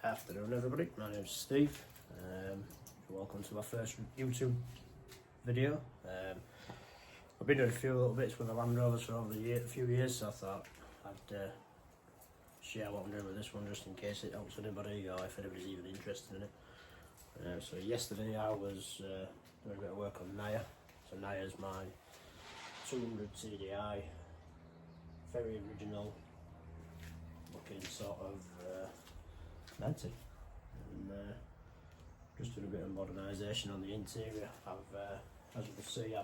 Afternoon everybody, my name's Steve. Welcome to my first YouTube video. I've been doing a few little bits with the Land Rovers for over a few years, so I thought I'd share what I'm doing with this one just in case it helps anybody or if anybody's even interested in it. So yesterday I was doing a bit of work on Naya. So Naya's my 200 CDI, very original looking sort of 90, and just doing a bit of modernisation on the interior. I've, as you can see,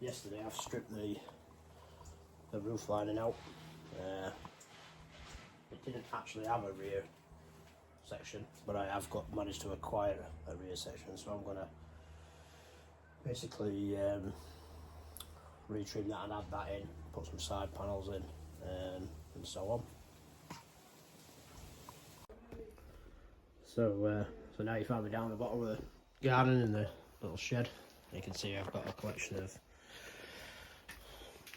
yesterday I've stripped the roof lining out. It didn't actually have a rear section, but I have managed to acquire a rear section, so I'm going to basically retrim that and add that in, put some side panels in, and so on. So now you find me down the bottom of the garden in the little shed. You can see I've got a collection of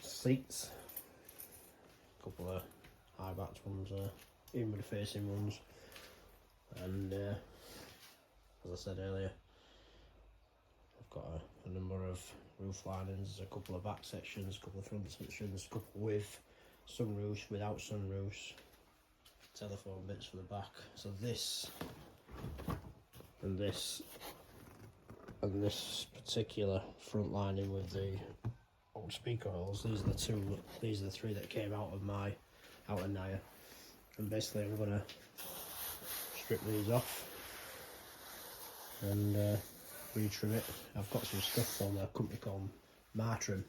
seats, a couple of high-backed ones, inward-facing ones, and as I said earlier, I've got a number of roof linings, a couple of back sections, a couple of front sections, a couple with sunroofs, without sunroofs, telephone bits for the back. So this and this and this particular front lining with the old speaker holes, these are the three that came out of Naya, and basically I'm going to strip these off and retrim it. I've got some stuff from a company called Martrim,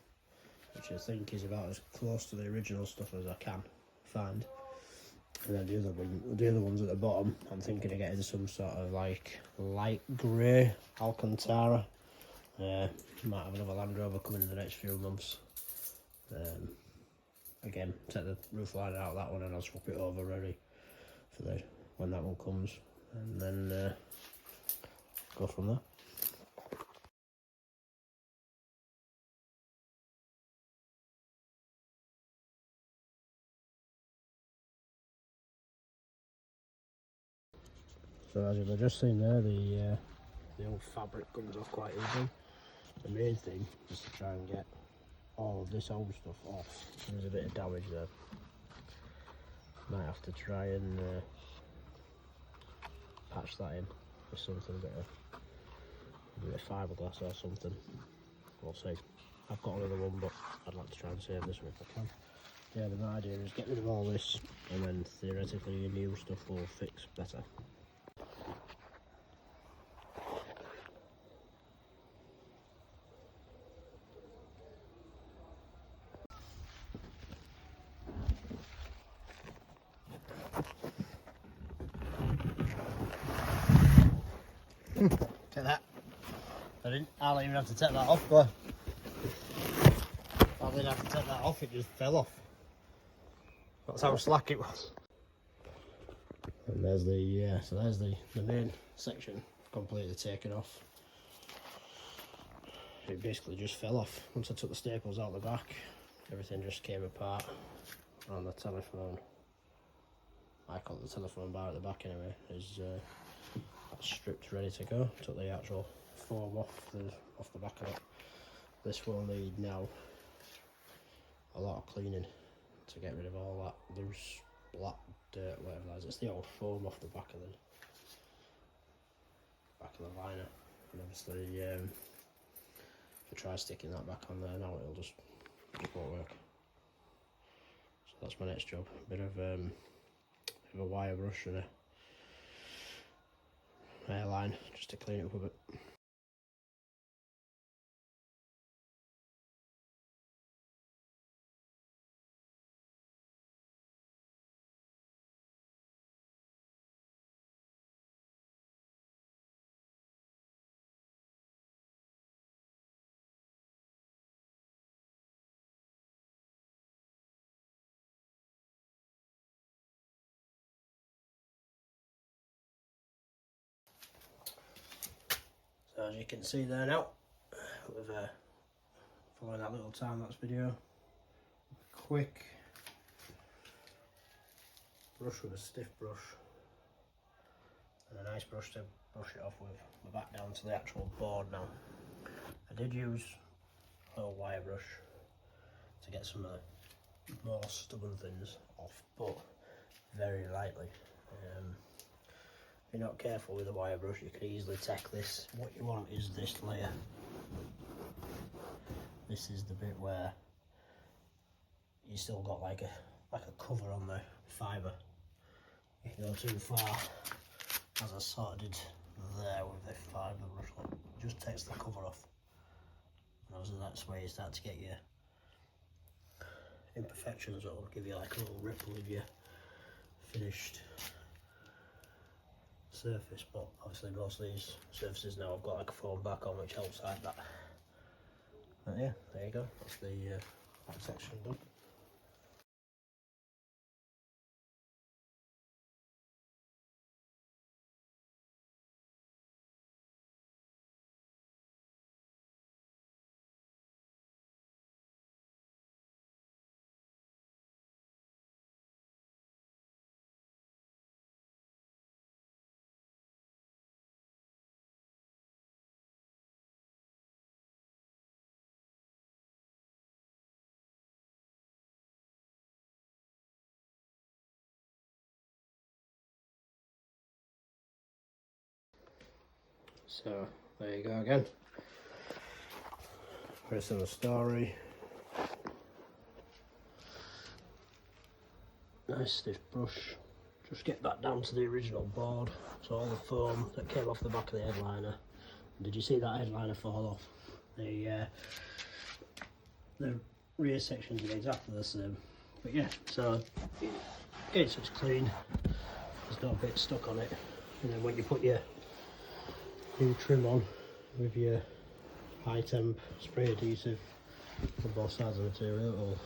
which I think is about as close to the original stuff as I can find. And then the other ones at the bottom, I'm thinking of getting some sort of like light grey Alcantara. Might have another Land Rover coming in the next few months. Again, take the roof line out of that one and I'll swap it over ready for when that one comes, and then go from there. So as you've just seen there, the old fabric comes off quite easily. The main thing is to try and get all of this old stuff off. There's a bit of damage there. Might have to try and patch that in with something, a bit of fiberglass or something. We'll see. I've got another one, but I'd like to try and save this one if I can. Yeah, the idea is get rid of all this, and then theoretically your new stuff will fix better. Take that. I'll even have to take that off, I didn't have to take that off, it just fell off. That's how slack it was. And there's the main section completely taken off. It basically just fell off. Once I took the staples out the back, everything just came apart on the telephone. I call it the telephone bar at the back anyway, is stripped, ready to go. Took the actual foam off the back of it. This will need now a lot of cleaning to get rid of all that loose black dirt, whatever that is. It's the old foam off the back of the liner, and obviously if I try sticking that back on there now, it just won't work. So that's my next job. A bit of a wire brush and a hairline just to clean it up a bit. So as you can see there now, with following that little time-lapse video, quick brush with a stiff brush and a nice brush to brush it off with. We're back down to the actual board now. I did use a little wire brush to get some of the more stubborn things off, but very lightly. If you're not careful with a wire brush, you can easily take this. What you want is this layer. This is the bit where you still got like a cover on the fibre. You can go too far, as I sort of did there with the fibre brush. It just takes the cover off. And that's where you start to get your imperfections, or give you like a little ripple of your finished surface. But obviously most of these surfaces now I've got like a foam back on, which helps hide that. But yeah, there you go, that's the that section done. So there you go again. Rest of the story. Nice stiff brush. Just get back down to the original board. So all the foam that came off the back of the headliner. Did you see that headliner fall off? The rear sections are exactly the same. But yeah, so it's just clean. There's no bit stuck on it. And then when you put your new trim on with your high temp spray adhesive on both sides of the material,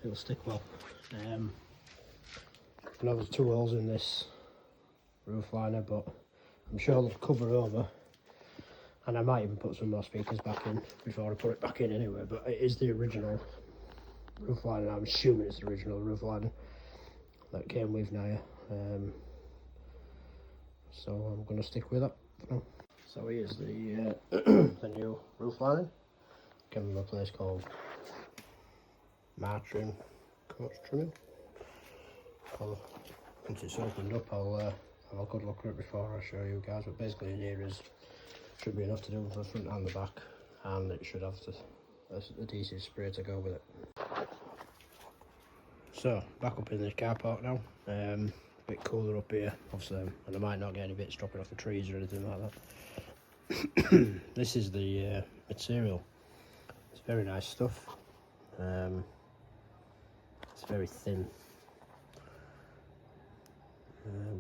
it'll stick well. I know there's 2 holes in this roof liner, but I'm sure they'll cover over, and I might even put some more speakers back in before I put it back in anyway. But it is the original roof liner. I'm assuming it's the original roof liner that came with Naya, so I'm going to stick with that for now. So here's the the new roof lining. Came from a place called Martrin Coach Trimming. Once it's opened up, I'll have a good look at it before I show you guys. But basically, in here should be enough to do for the front and the back, and it should have the adhesive spray to go with it. So back up in this car park now. A bit cooler up here, obviously, and I might not get any bits dropping off the trees or anything like that. This is the material. It's very nice stuff. It's very thin.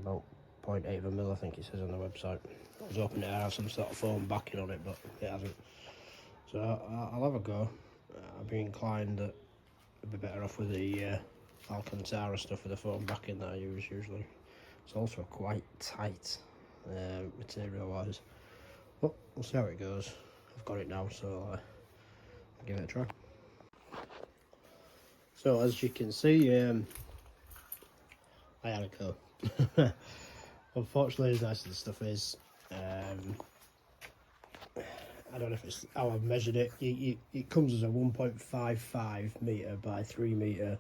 About 0.8 of a mil, I think it says on the website. I was hoping it would have some sort of foam backing on it, but it hasn't. So I'll have a go. I'd be inclined that I'd be better off with the Alcantara stuff with the foam backing that I use usually. It's also quite tight material wise, but we'll see how it goes. I've got it now, so I'll give it a try. So as you can see, I had a go. Unfortunately, as nice as the stuff is, I don't know if it's how I've measured it. It comes as a 1.55 metre by 3 metre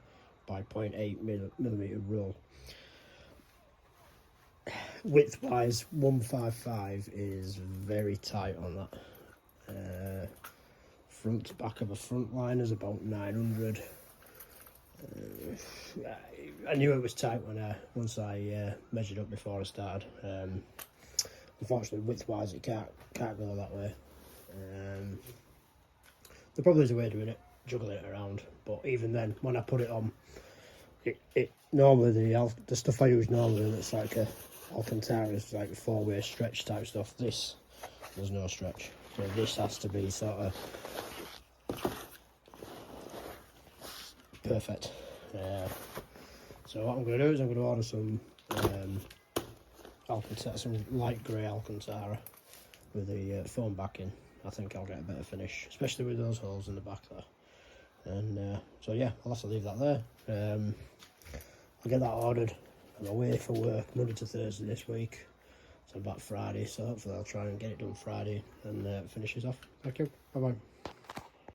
by 0.8 millimetre roll. Width wise, 155 is very tight on that. Front to back of a front line is about 900. I knew it was tight once I measured up before I started. Unfortunately, width wise, it can't go that way. There probably is a way of doing it, juggling it around, but even then, when I put it on, it normally the stuff I use normally that's like a Alcantara is like 4-way stretch type stuff. This, there's no stretch, so this has to be sort of perfect. So what I'm going to do is I'm going to order some Alcantara, some light grey Alcantara with the foam backing. I think I'll get a better finish, especially with those holes in the back there. And so yeah, I'll have to leave that there. I'll get that ordered. I'm away for work Monday to Thursday this week, so I'm back Friday, so hopefully I'll try and get it done Friday and finish this off. Thank you, bye bye.